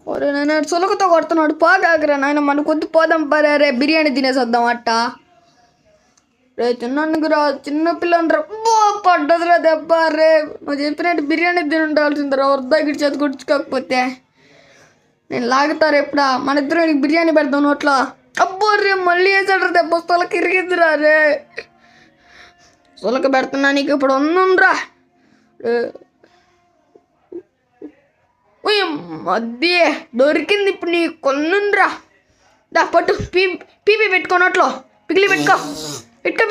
ఒరే నాయన సులకతో కొడుతున్నాడు పోగాకరా నాయన మన కొద్ది పోదాం పరే రే బిర్యానీ తినేసొద్దాం అట్ట రే చిన్నరా చిన్నపిల్లని రా పడ్డదిరా దెబ్బ రే నువ్వు చెప్పినట్టు బిర్యానీ తిని ఉండాల్సిందిరా వృద్ధాగిడి చేతి గుర్చుకోకపోతే నేను లాగుతారు ఎప్పుడా మన ఇద్దరు బిర్యానీ పెడదాం నోట్లో అబ్బో రే మళ్ళీ వేసాడు దెబ్బ సులక ఇరిగిద్దిరా రే సులక పెడుతున్నా నీకు ఇప్పుడు ఉందా మధ్య దొరికింది ఇప్పుడు నీ కొన్నుండ్రా దా పట్టు పీపీ పెట్టుకో నోట్లో పిగిలి పెట్టుకో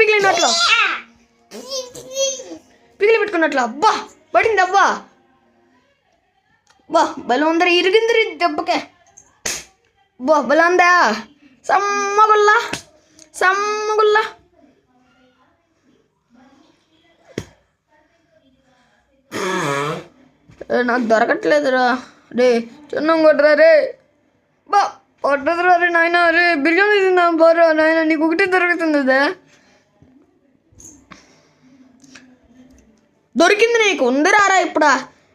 పిగిలి నోట్లో పిగిలి పెట్టుకున్నట్లు అబ్బా పడింది అబ్బా బా బలం ఉందరా ఇరిగిందిరి దెబ్బకే బా బలం ఉందా సమ్మగుల్లా నాకు దొరకట్లేదురా రే చిన్నం కొట్టరా రే బా పడ్డదురా రే నాయన రే బిర్యానీ తిందాం పోరా నాయన నీకు ఒకటే దొరుకుతుంది అదే దొరికింది నీకు ఉందిరారా ఇప్పుడా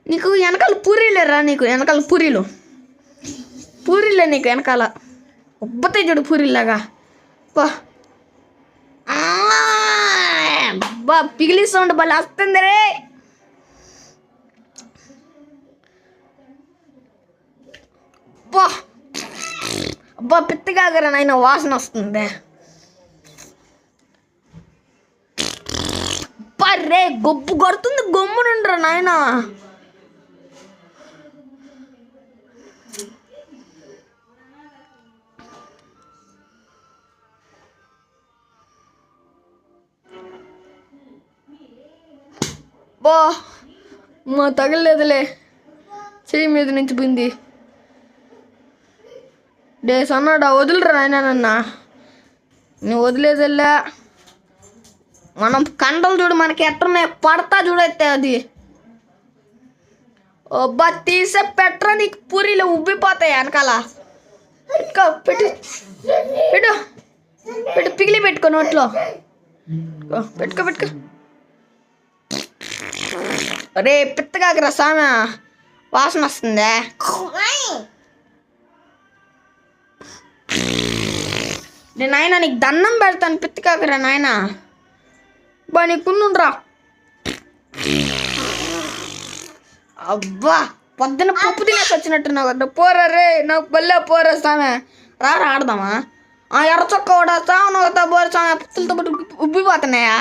నీకు వెనకాల పూరీలేరా నీకు వెనకాల పూరీలే నీకు వెనకాల ఉబ్బతాయి చూడు పూరీలాగా బా బా పిగిలి సౌండ్ భలే వస్తుంది రే అబ్బా అబ్బా పిత్తగాగరా నాయన వాసన వస్తుంది రే గొబ్బు కొడుతుంది గమ్మునుండ్రా నాయన బా మా తగలేదులే చెయ్యి మీద నుంచి పోయింది డేస్ అన్నాడా వదులురా నాయన నన్న నువ్వు వదిలేదల్లా మనం కండలు చూడు మనకి ఎట్టున్నాయి పడతా చూడైతే అది అబ్బా తీసే పెట్టరా నీకు పూరీలు ఉబ్బిపోతాయి వెనకాల పెట్టు పిగిలి పెట్టుకో నోట్లో పెట్టుకో అరే పిత్తగాకరా సామె వాసన వస్తుందే నేను నాయన నీకు దండం పెడతాను పిత్తగాకరా నాయన బా నీకున్నుండ్రా అబ్బా పొద్దున పప్పు తినేసి వచ్చినట్టున్నావు కదా పోరా రే నాకు బల్లే పోరా సామె రారా ఆడదామా ఎర్ర చొక్క కూడా సామె బోర సామె పుత్తులతో పాటు ఉబ్బిపోతున్నాయా